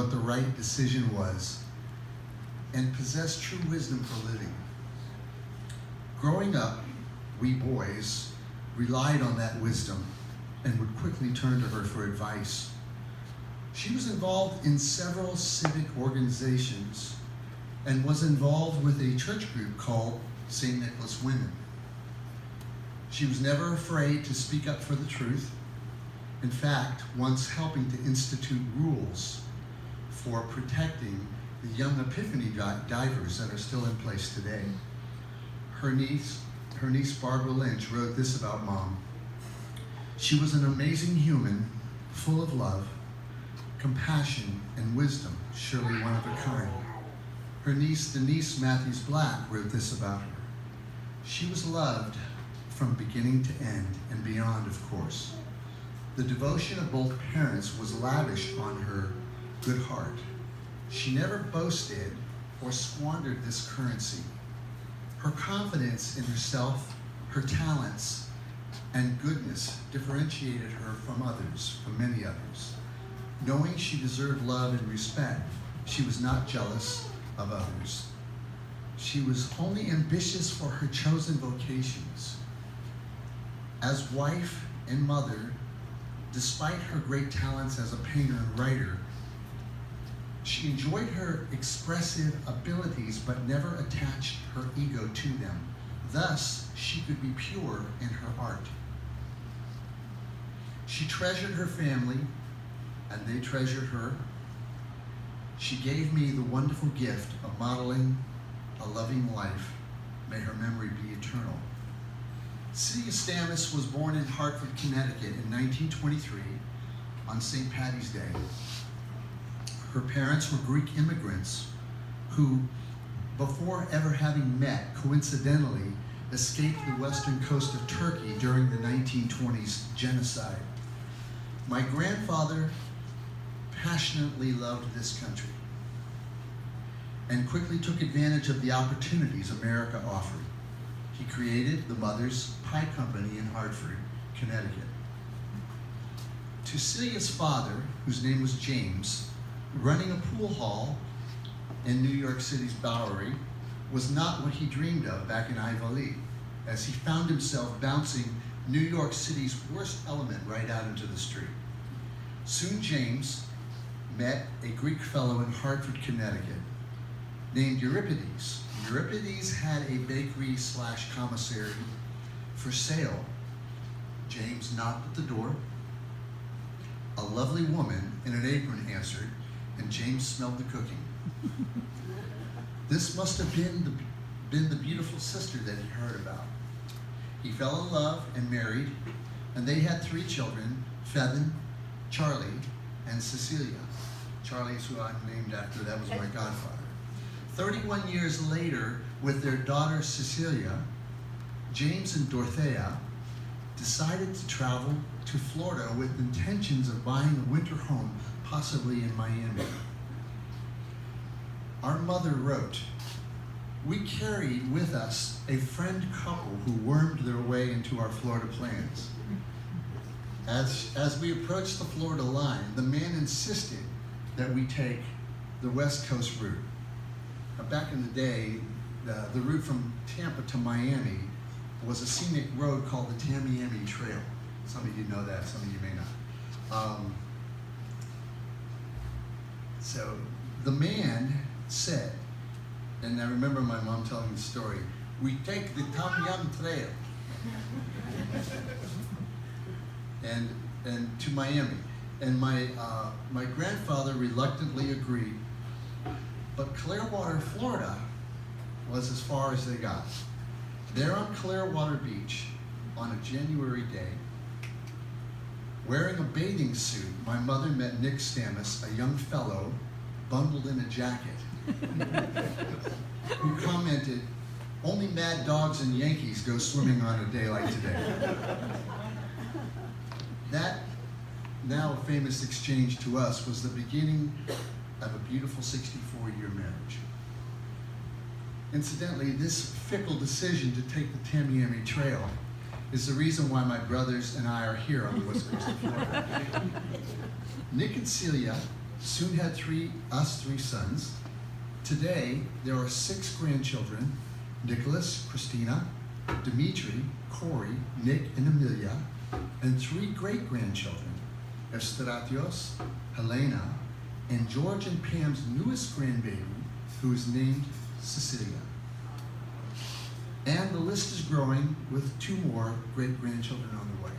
what the right decision was and possessed true wisdom for living. Growing up, we boys relied on that wisdom and would quickly turn to her for advice. She was involved in several civic organizations and was involved with a church group called St. Nicholas Women. She was never afraid to speak up for the truth. In fact, once helping to institute rules for protecting the young Epiphany divers that are still in place today. Her niece Barbara Lynch wrote this about Mom. She was an amazing human, full of love, compassion, and wisdom, surely one of a kind. Her niece Denise Matthews Black wrote this about her. She was loved from beginning to end and beyond, of course. The devotion of both parents was lavished on her good heart. She never boasted or squandered this currency. Her confidence in herself, her talents, and goodness differentiated her from others, from many others. Knowing she deserved love and respect, she was not jealous of others. She was only ambitious for her chosen vocations. As wife and mother, despite her great talents as a painter and writer, she enjoyed her expressive abilities but never attached her ego to them. Thus, she could be pure in her art. She treasured her family, and they treasured her. She gave me the wonderful gift of modeling a loving life. May her memory be eternal. Celia Stamas was born in Hartford, Connecticut in 1923 on St. Patty's Day. Her parents were Greek immigrants who, before ever having met, coincidentally escaped the western coast of Turkey during the 1920s genocide. My grandfather passionately loved this country and quickly took advantage of the opportunities America offered. He created the Mother's Pie Company in Hartford, Connecticut. To Celia's father, whose name was James, running a pool hall in New York City's Bowery was not what he dreamed of back in Ivali, as he found himself bouncing New York City's worst element right out into the street. Soon James met a Greek fellow in Hartford, Connecticut, named Euripides. Euripides had a bakery/commissary for sale. James knocked at the door. A lovely woman in an apron answered, and James smelled the cooking. This must have been the beautiful sister that he heard about. He fell in love and married, and they had 3 children, Fevin, Charlie, and Cecilia. Charlie is who I'm named after. That was my godfather. 31 years later, with their daughter Cecilia, James and Dorothea decided to travel to Florida with intentions of buying a winter home, possibly in Miami. Our mother wrote, "We carried with us a friend couple who wormed their way into our Florida plans. As we approached the Florida line, the man insisted that we take the West Coast route. Now, back in the day, the route from Tampa to Miami was a scenic road called the Tamiami Trail. Some of you know that, some of you may not. So the man said, and I remember my mom telling the story, "We take the Tamiami Trail and to Miami." And my grandfather reluctantly agreed, but Clearwater, Florida was as far as they got. There on Clearwater Beach on a January day, wearing a bathing suit, my mother met Nick Stamas, a young fellow bundled in a jacket, who commented, "Only mad dogs and Yankees go swimming on a day like today." That now famous exchange to us was the beginning of a beautiful 64-year marriage. Incidentally, this fickle decision to take the Tamiami Trail is the reason why my brothers and I are here on the west coast of Florida. Nick and Celia soon had three sons. Today, there are 6 grandchildren: Nicholas, Christina, Dimitri, Corey, Nick, and Amelia, and 3 great-grandchildren: Estratios, Helena, and George and Pam's newest grandbaby, who is named Cecilia. And the list is growing with 2 more great-grandchildren on the way.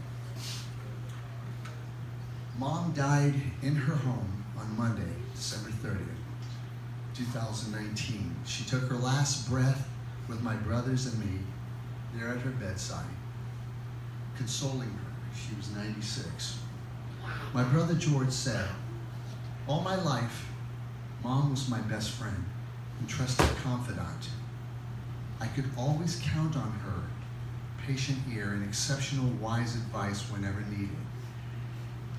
Mom died in her home on Monday, December 30th, 2019. She took her last breath with my brothers and me there at her bedside, consoling her. She was 96. My brother George said, "All my life, Mom was my best friend and trusted confidant. I could always count on her patient ear and exceptional wise advice whenever needed.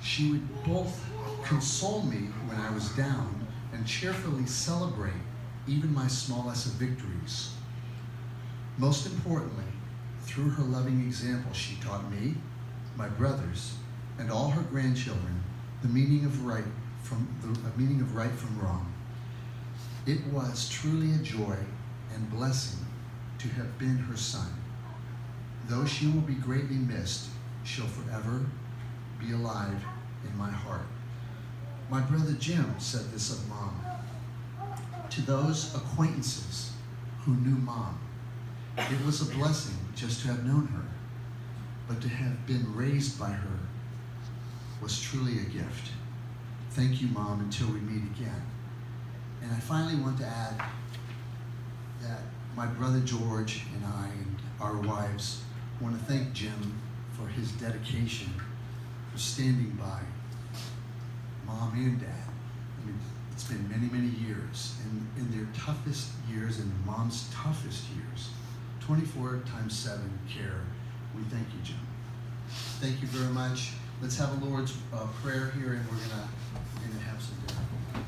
She would both console me when I was down and cheerfully celebrate even my smallest of victories. Most importantly, through her loving example, she taught me, my brothers, and all her grandchildren the meaning of right from wrong. It was truly a joy and blessing to have been her son. Though she will be greatly missed, she'll forever be alive in my heart." My brother Jim said this of Mom: "To those acquaintances who knew Mom, it was a blessing just to have known her, but to have been raised by her was truly a gift. Thank you, Mom, until we meet again." And I finally want to add that my brother George and I and our wives want to thank Jim for his dedication, for standing by Mom and Dad. I mean, it's been many, many years, and in their toughest years and Mom's toughest years, 24/7 care. We thank you, Jim. Thank you very much. Let's have a Lord's Prayer here, and we're gonna have some dinner.